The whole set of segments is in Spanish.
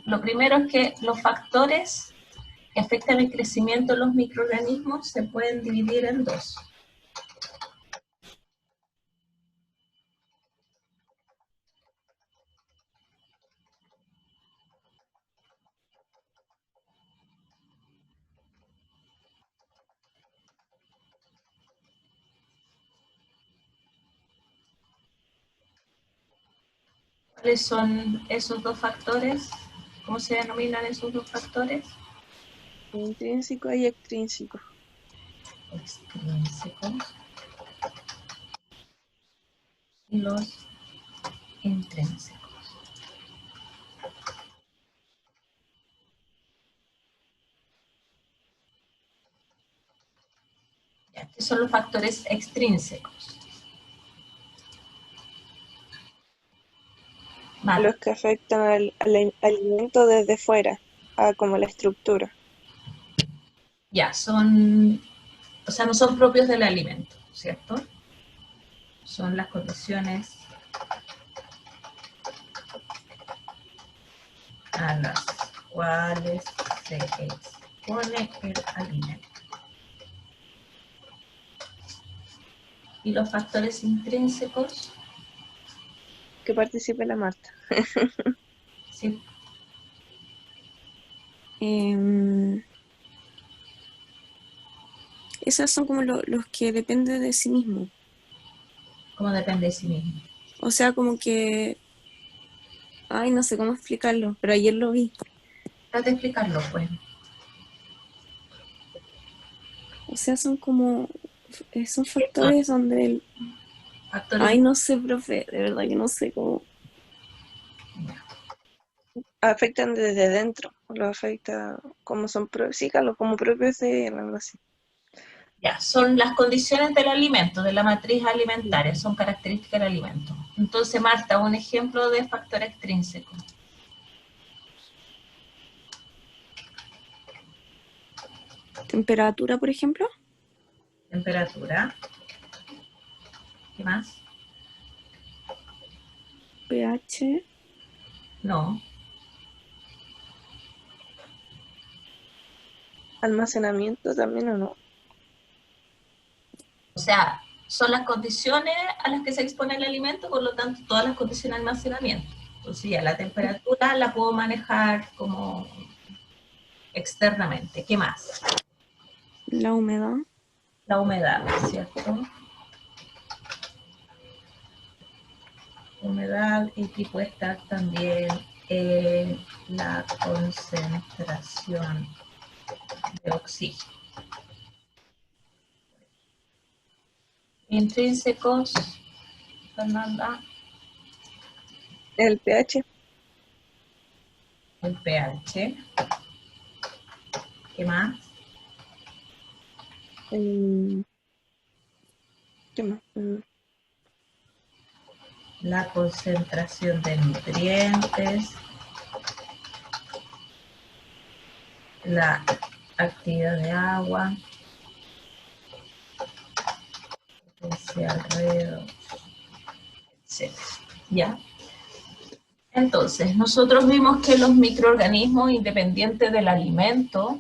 Lo primero es que los factores que afectan el crecimiento de los microorganismos se pueden dividir en dos. ¿Cuáles son esos dos factores? ¿Cómo se denominan esos dos factores? Intrínseco y extrínseco. Extrínsecos y los intrínsecos. Ya, ¿qué son los factores extrínsecos? Vale. Los que afectan al alimento desde fuera, como la estructura. Ya, o sea, no son propios del alimento, ¿cierto? Son las condiciones a las cuales se expone el alimento. Y los factores intrínsecos, Que participe la Marta. sí, Esos son como los que dependen de sí mismo. como depende de sí mismo. O sea, como que... Ay, no sé cómo explicarlo, pero ayer lo vi. Trata de explicarlo, pues. O sea, son como... Son factores donde... Factores. Ay, no sé, profe, de verdad que no sé cómo... Afectan desde dentro, lo afecta como son sí, como propios de él, algo así. Ya, son las condiciones del alimento, de la matriz alimentaria, son características del alimento. Entonces, Marta, un ejemplo de factor extrínseco. Temperatura, por ejemplo. Temperatura. ¿Qué más? pH. No. Almacenamiento también, ¿o no? O sea, son las condiciones a las que se expone el alimento, por lo tanto, todas las condiciones de almacenamiento. Entonces, ya la temperatura la puedo manejar como externamente. ¿Qué más? La humedad. La humedad, ¿cierto? Humedad, y aquí puede estar también la concentración de oxígeno. Intrínsecos, Fernanda. El pH. El pH. ¿Qué más? ¿Qué más? La concentración de nutrientes, la actividad de agua, potencial redox, etc. ¿Ya? Entonces, nosotros vimos que los microorganismos, independientes del alimento,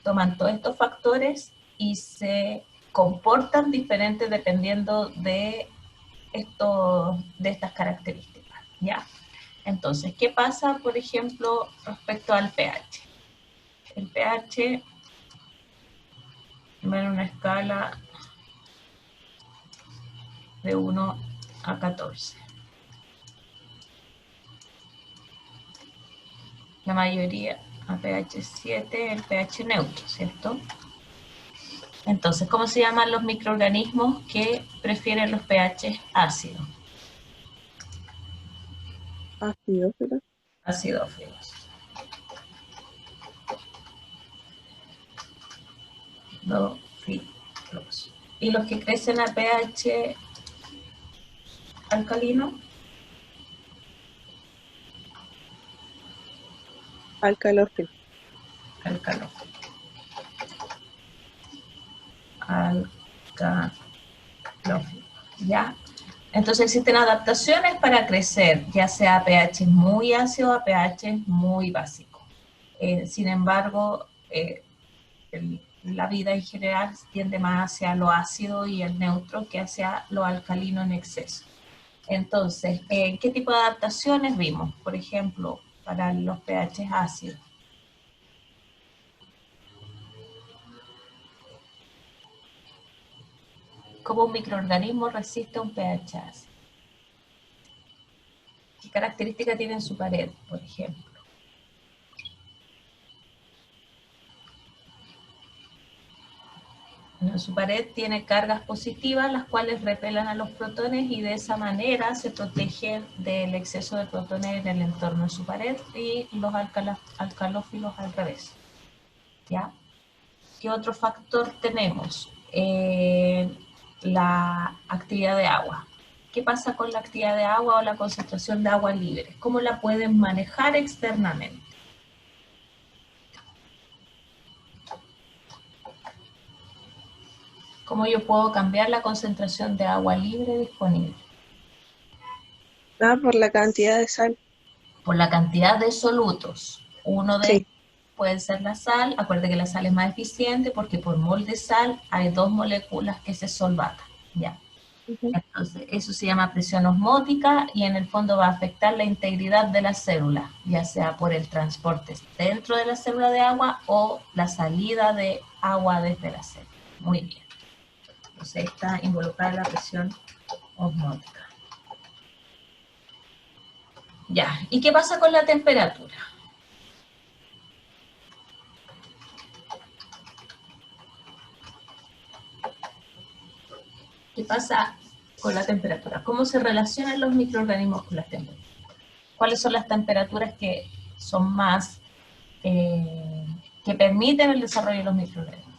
toman todos estos factores y se comportan diferentes dependiendo de estas características, ¿ya? Entonces, ¿qué pasa, por ejemplo, respecto al pH? El pH va en una escala de 1 a 14. La mayoría a pH 7, el pH neutro, ¿cierto? Entonces, ¿cómo se llaman los microorganismos que prefieren los pH ácidos? Acidófilos. Acidófilos. Dófilos. ¿Y los que crecen a pH alcalino? Alcalófilo. Alcalófilo. Alcalófilo. ¿Ya? Entonces existen adaptaciones para crecer, ya sea a pH muy ácido o a pH muy básico. Sin embargo, la vida en general tiende más hacia lo ácido y el neutro que hacia lo alcalino en exceso. Entonces, ¿qué tipo de adaptaciones vimos? Por ejemplo, para los pH ácidos. ¿Cómo un microorganismo resiste un pH ácido? ¿Qué característica tiene en su pared, por ejemplo? En su pared tiene cargas positivas, las cuales repelan a los protones y de esa manera se protege del exceso de protones en el entorno de su pared y los alcalófilos al revés. ¿Ya? ¿Qué otro factor tenemos? La actividad de agua. ¿Qué pasa con la actividad de agua o la concentración de agua libre? ¿Cómo la pueden manejar externamente? ¿Cómo yo puedo cambiar la concentración de agua libre disponible? Ah, por la cantidad de sal. Por la cantidad de solutos. Uno de ellos Sí. puede ser la sal. Acuérdate que la sal es más eficiente porque por mol de sal hay 2 moléculas que se solvatan. ¿Ya? Ujú. Entonces, eso se llama presión osmótica y en el fondo va a afectar la integridad de la célula, ya sea por el transporte dentro de la célula de agua o la salida de agua desde la célula. Muy bien. Entonces, está involucrada la presión osmótica. Ya, ¿y qué pasa con la temperatura? ¿Qué pasa con la temperatura? ¿Cómo se relacionan los microorganismos con las temperaturas? ¿Cuáles son las temperaturas que son más, que permiten el desarrollo de los microorganismos?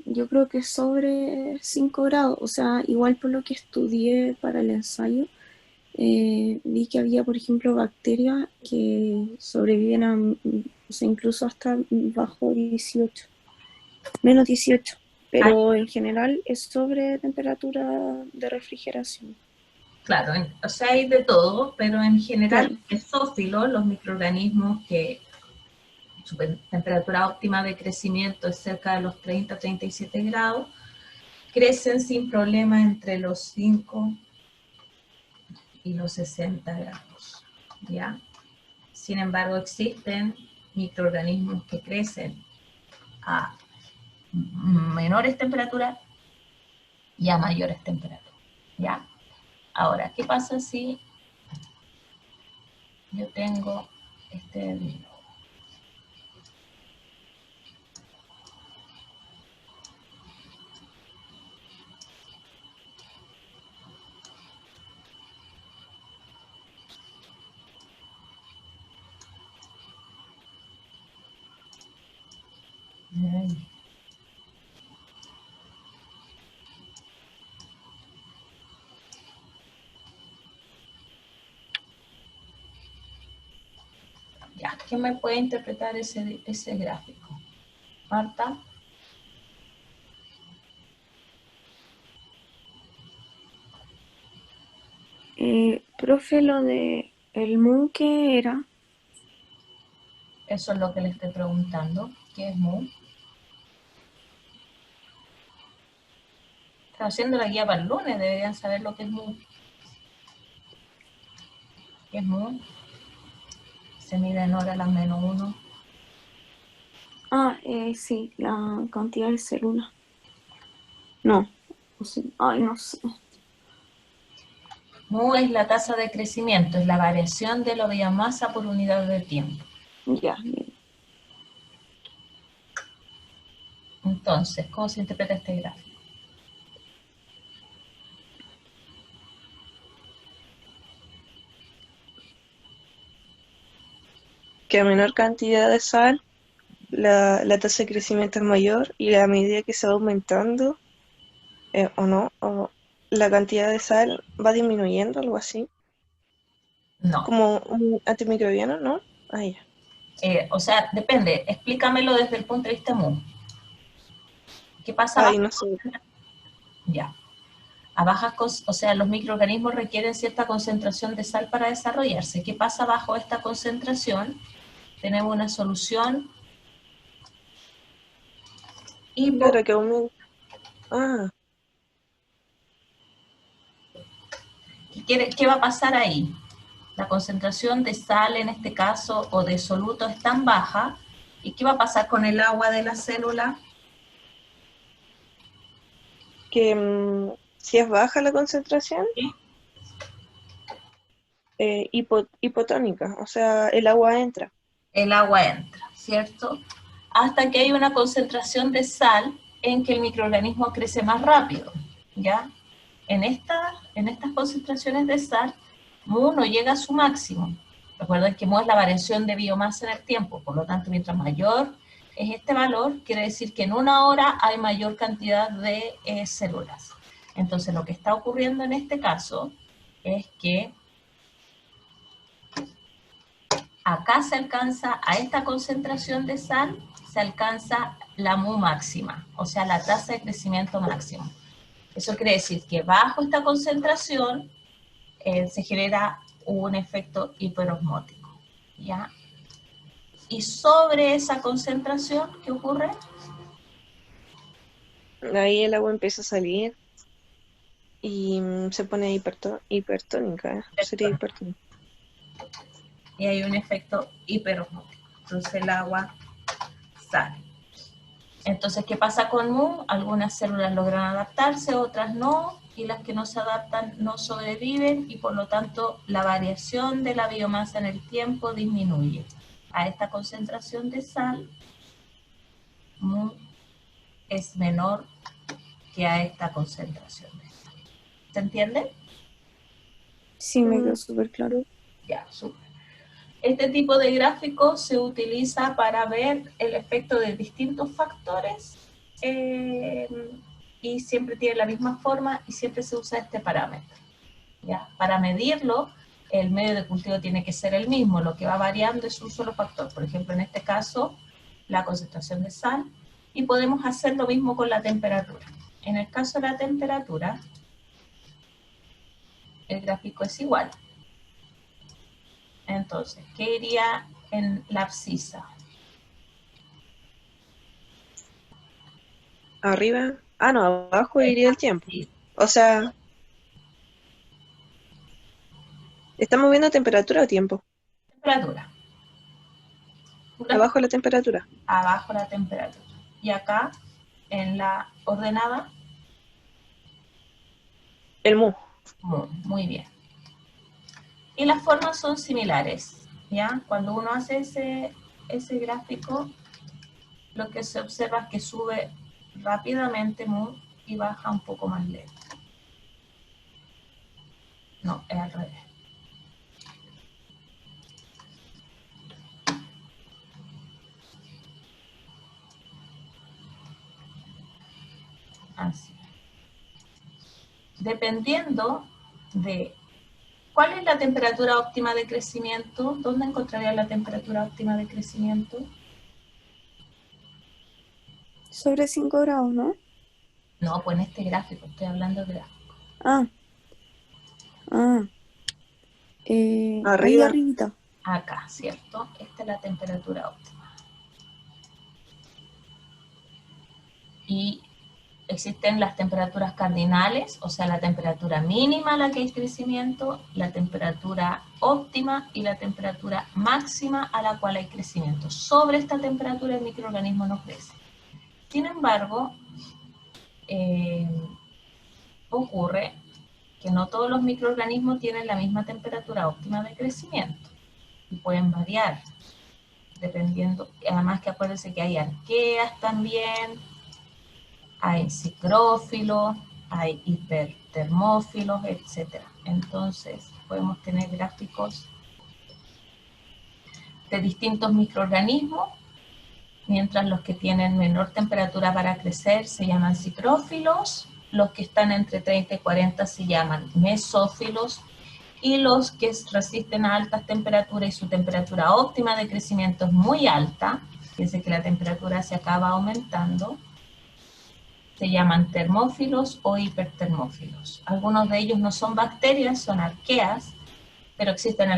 Yo creo que sobre 5 grados, o sea, igual por lo que estudié para el ensayo, vi que había, por ejemplo, bacterias que sobreviven a, o sea, incluso hasta bajo 18, menos 18, Ah, pero en general es sobre temperatura de refrigeración. claro, o sea, hay de todo, pero en general, Claro, mesófilos, los microorganismos que su temperatura óptima de crecimiento es cerca de los 30-37 grados, crecen sin problema entre los 5 y los 60 grados, ¿ya? Sin embargo, existen microorganismos que crecen a menores temperaturas y a mayores temperaturas, ¿ya? Ahora, ¿qué pasa si yo tengo este virus? Ya, ¿quién me puede interpretar ese gráfico? Marta. profe, lo de el mu, ¿qué era? Eso es lo que le estoy preguntando. ¿Qué es mu? Está haciendo la guía para el lunes, deberían saber lo que es mu. ¿Qué es mu? Se mide en hora a las -1. Ah, sí, la cantidad de células. No, o sí, ay, no sé. Mu es la tasa de crecimiento, es la variación de la biomasa por unidad de tiempo. Ya, bien. Entonces, ¿cómo se interpreta este gráfico? Que a menor cantidad de sal, la tasa de crecimiento es mayor y a medida que se va aumentando, o no, o la cantidad de sal va disminuyendo, algo así, No. como un antimicrobiano, ¿no? Ah, ya. O sea, depende. Explícamelo desde el punto de vista mu. ¿Qué pasa Ay, bajo? no sé. Ya. o sea, los microorganismos requieren cierta concentración de sal para desarrollarse. ¿Qué pasa bajo esta concentración? Tenemos una solución Claro que aumenta. Ah, ¿Qué va a pasar ahí? La concentración de sal en este caso o de soluto es tan baja. ¿Y qué va a pasar con el agua de la célula? que si es baja la concentración, ¿Sí? hipotónica, o sea, el agua entra. El agua entra, ¿cierto? Hasta que hay una concentración de sal en que el microorganismo crece más rápido, ¿ya? En estas concentraciones de sal, mu no llega a su máximo. Recuerden que mu es la variación de biomasa en el tiempo, por lo tanto, mientras mayor es este valor, quiere decir que en una hora hay mayor cantidad de células. Entonces, lo que está ocurriendo en este caso es que acá se alcanza, a esta concentración de sal, se alcanza la mu máxima, o sea, la tasa de crecimiento máximo. Eso quiere decir que bajo esta concentración se genera un efecto hiperosmótico, ¿ya? Y sobre esa concentración, ¿qué ocurre? Ahí el agua empieza a salir y se pone hipertónica, sería hipertónica. Y hay un efecto hiperosmótico. Entonces el agua sale. Entonces, ¿qué pasa con mu? Algunas células logran adaptarse, otras no, y las que no se adaptan no sobreviven, y por lo tanto la variación de la biomasa en el tiempo disminuye. A esta concentración de sal, mu es menor que a esta concentración de sal. ¿Se entiende? Sí, me quedó súper claro. Ya, súper. Este tipo de gráfico se utiliza para ver el efecto de distintos factores y siempre tiene la misma forma y siempre se usa este parámetro, ¿ya? Para medirlo, el medio de cultivo tiene que ser el mismo, lo que va variando es un solo factor, por ejemplo, en este caso, la concentración de sal, y podemos hacer lo mismo con la temperatura. En el caso de la temperatura, el gráfico es igual. Entonces, ¿qué iría en la abscisa? Arriba, no, abajo iría el tiempo. O sea, ¿estamos viendo temperatura o tiempo? Temperatura. Abajo la temperatura. Abajo la temperatura. Y acá, en la ordenada, El mu. muy bien. Y las formas son similares, ¿ya? Cuando uno hace ese gráfico, lo que se observa es que sube rápidamente mu y baja un poco más lento. No, es al revés. Así. Dependiendo de cuál es la temperatura óptima de crecimiento, ¿dónde encontraría la temperatura óptima de crecimiento? Sobre 5 grados, ¿no? No, pues en este gráfico, estoy hablando de gráfico. Ah, ah. Ahí Arriba. arribita. Acá, ¿cierto? Esta es la temperatura óptima. Y existen las temperaturas cardinales, o sea, la temperatura mínima a la que hay crecimiento, la temperatura óptima y la temperatura máxima a la cual hay crecimiento. Sobre esta temperatura el microorganismo no crece. Sin embargo, ocurre que no todos los microorganismos tienen la misma temperatura óptima de crecimiento y pueden variar dependiendo, además que acuérdense que hay arqueas también, hay psicrófilos, hay hipertermófilos, etc. Entonces podemos tener gráficos de distintos microorganismos, mientras los que tienen menor temperatura para crecer se llaman psicrófilos, los que están entre 30 y 40 se llaman mesófilos, y los que resisten a altas temperaturas y su temperatura óptima de crecimiento es muy alta, fíjense que la temperatura se acaba aumentando, Se llaman termófilos o hipertermófilos. Algunos de ellos no son bacterias, son arqueas, pero existen